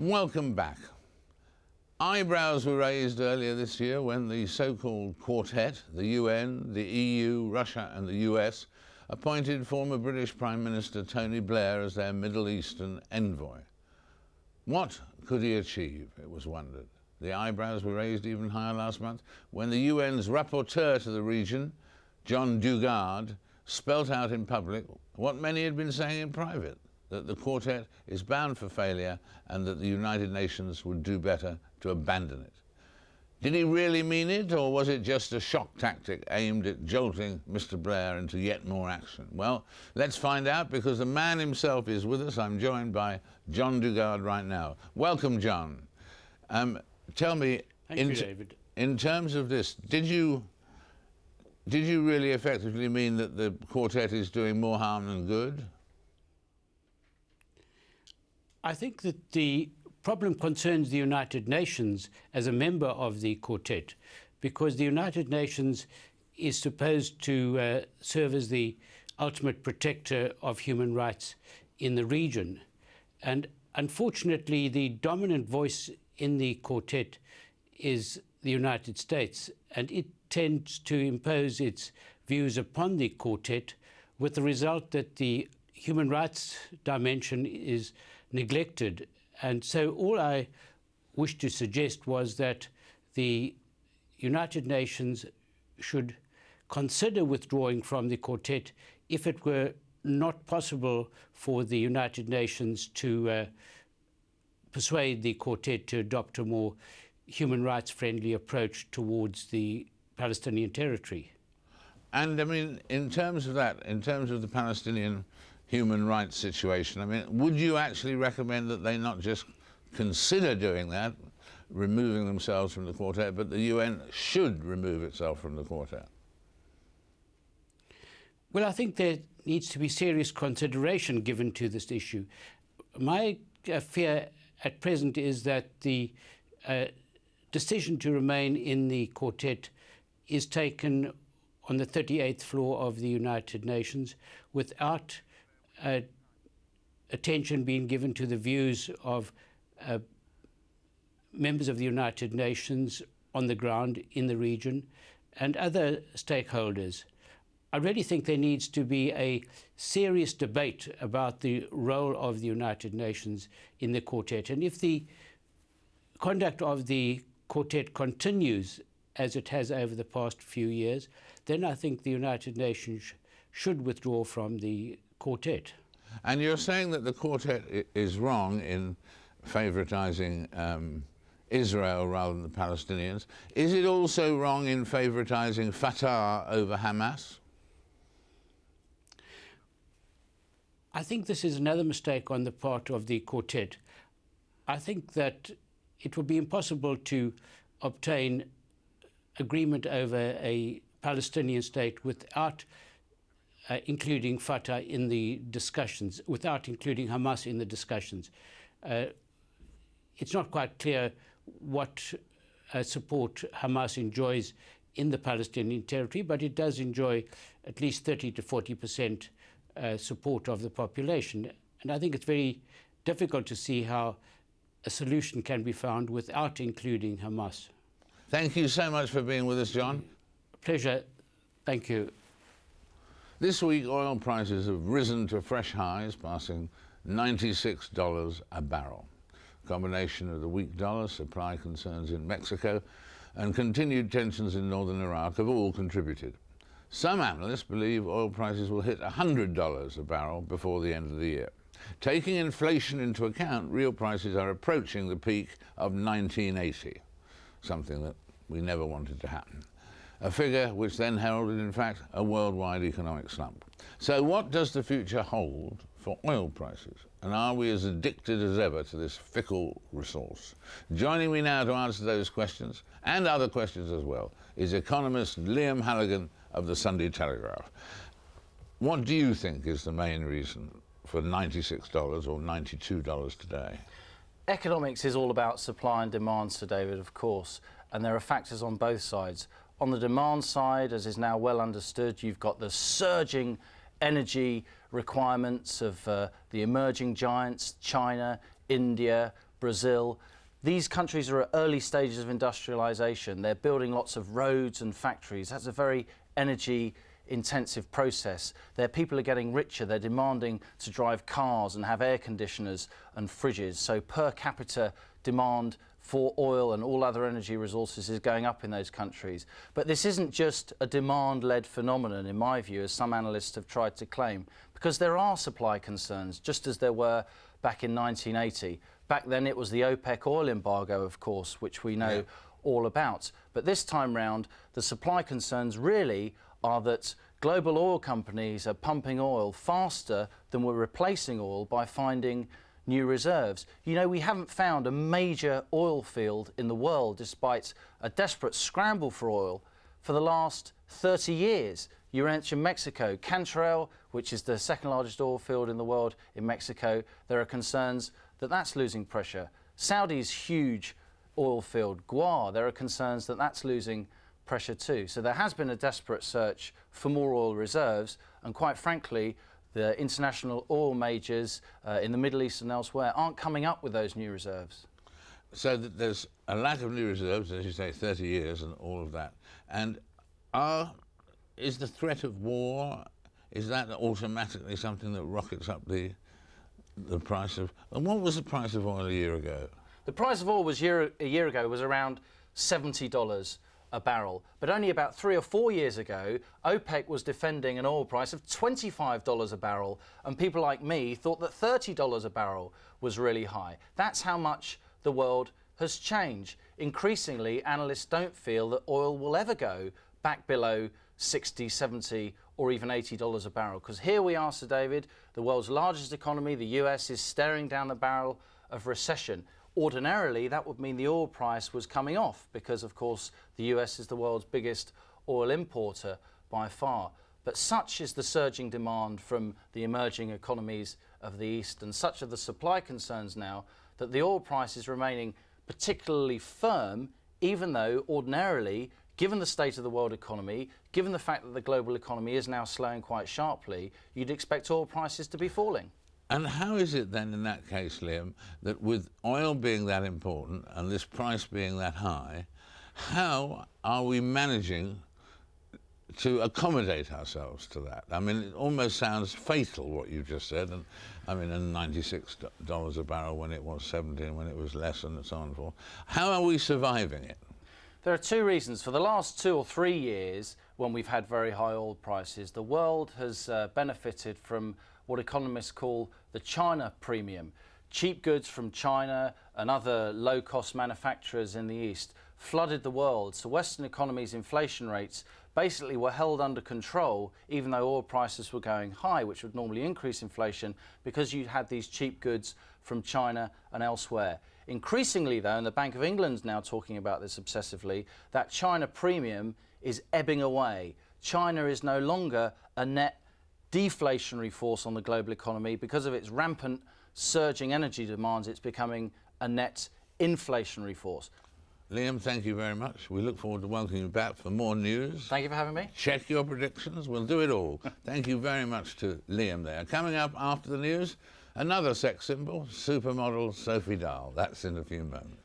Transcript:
Welcome back. Eyebrows were raised earlier this year when the so-called Quartet, the UN, the EU, Russia and the US, appointed former British Prime Minister Tony Blair as their Middle Eastern envoy. What could he achieve, it was wondered. The eyebrows were raised even higher last month when the UN's rapporteur to the region, John Dugard, spelt out in public what many had been saying in private, that the Quartet is bound for failure and that the United Nations would do better to abandon it. Did he really mean it, or was it just a shock tactic aimed at jolting Mr. Blair into yet more action? Well, let's find out, because the man himself is with us. I'm joined by John Dugard right now. Welcome, John. Tell me, Thank you, David. In terms of this, did you really effectively mean that the Quartet is doing more harm than good? I think that the problem concerns the United Nations as a member of the Quartet, because the United Nations is supposed to serve as the ultimate protector of human rights in the region. And unfortunately, the dominant voice in the Quartet is the United States, and it tends to impose its views upon the Quartet, with the result that the human rights dimension is neglected. And so all I wish to suggest was that the United Nations should consider withdrawing from the Quartet if it were not possible for the United Nations to persuade the Quartet to adopt a more human rights friendly approach towards the Palestinian territory. And I mean, in terms of that, in terms of the Palestinian human rights situation, I mean, would you actually recommend that they not just consider doing that, removing themselves from the Quartet, but the UN should remove itself from the Quartet? Well, I think there needs to be serious consideration given to this issue. My fear at present is that the decision to remain in the Quartet is taken on the 38th floor of the United Nations without attention being given to the views of members of the United Nations on the ground in the region and other stakeholders. I really think there needs to be a serious debate about the role of the United Nations in the Quartet. And if the conduct of the Quartet continues as it has over the past few years, then I think the United Nations should withdraw from the Quartet. And you're saying that the Quartet is wrong in favoritizing Israel rather than the Palestinians. Is it also wrong in favoritizing Fatah over Hamas? I think this is another mistake on the part of the Quartet. I think that it would be impossible to obtain agreement over a Palestinian state without including Fatah in the discussions, without including Hamas in the discussions. It's not quite clear what support Hamas enjoys in the Palestinian territory, but it does enjoy at least 30 to 40% support of the population. And I think it's very difficult to see how a solution can be found without including Hamas. Thank you so much for being with us, John. Pleasure. Thank you. This week, oil prices have risen to fresh highs, passing $96 a barrel. A combination of the weak dollar, supply concerns in Mexico, and continued tensions in northern Iraq have all contributed. Some analysts believe oil prices will hit $100 a barrel before the end of the year. Taking inflation into account, real prices are approaching the peak of 1980, something that we never wanted to happen. A figure which then heralded, in fact, a worldwide economic slump. So what does the future hold for oil prices? And are we as addicted as ever to this fickle resource? Joining me now to answer those questions, and other questions as well, is economist Liam Halligan of the Sunday Telegraph. What do you think is the main reason for $96 or $92 today? Economics is all about supply and demand, Sir David, of course, and there are factors on both sides. On the demand side, as is now well understood, you've got the surging energy requirements of the emerging giants, China, India, Brazil. These countries are at early stages of industrialization. They're building lots of roads and factories. That's a very energy-intensive process. Their people are getting richer. They're demanding to drive cars and have air conditioners and fridges. So per capita demand for oil and all other energy resources is going up in those countries. But this isn't just a demand-led phenomenon, in my view, as some analysts have tried to claim, because there are supply concerns, just as there were back in 1980. Back then it was the OPEC oil embargo, of course, which we know all about. But this time round, the supply concerns really are that global oil companies are pumping oil faster than we're replacing oil by finding new reserves. You know, we haven't found a major oil field in the world, despite a desperate scramble for oil, for the last 30 years. You mentioned Mexico, Cantrell, which is the second largest oil field in the world in Mexico. There are concerns that that's losing pressure. Saudi's huge oil field, Guar, there are concerns that that's losing pressure too. So there has been a desperate search for more oil reserves, and quite frankly, the international oil majors in the Middle East and elsewhere aren't coming up with those new reserves. So that there's a lack of new reserves, as you say, 30 years and all of that. And is the threat of war, is that automatically something that rockets up the price of... And what was the price of oil a year ago? The price of oil was a year ago was around $70 a barrel. But only about 3 or 4 years ago, OPEC was defending an oil price of $25 a barrel, and people like me thought that $30 a barrel was really high. That's how much the world has changed. Increasingly, analysts don't feel that oil will ever go back below 60, 70 or even $80 a barrel. Because here we are, Sir David, the world's largest economy, the US, is staring down the barrel of recession. Ordinarily, that would mean the oil price was coming off because, of course, the US is the world's biggest oil importer by far. But such is the surging demand from the emerging economies of the East, and such are the supply concerns now, that the oil price is remaining particularly firm, even though ordinarily, given the state of the world economy, given the fact that the global economy is now slowing quite sharply, you'd expect oil prices to be falling. And how is it then in that case, Liam, that with oil being that important and this price being that high, how are we managing to accommodate ourselves to that? I mean, it almost sounds fatal what you just said, and I mean, and $96 a barrel when it was 70 and when it was less and so on and so forth. How are we surviving it? There are two reasons. For the last 2 or 3 years, when we've had very high oil prices, the world has benefited from what economists call the China premium. Cheap goods from China and other low-cost manufacturers in the East flooded the world, so Western economies' inflation rates basically were held under control, even though oil prices were going high, which would normally increase inflation, because you had these cheap goods from China and elsewhere. Increasingly, though, and the Bank of England's now talking about this obsessively, that China premium is ebbing away. China is no longer a net deflationary force on the global economy. Because of its rampant surging energy demands, it's becoming a net inflationary force. Liam, thank you very much. We look forward to welcoming you back for more news. Thank you for having me. Check your predictions. We'll do it all. Thank you very much to Liam there. Coming up after the news, another sex symbol, supermodel Sophie Dahl. That's in a few moments.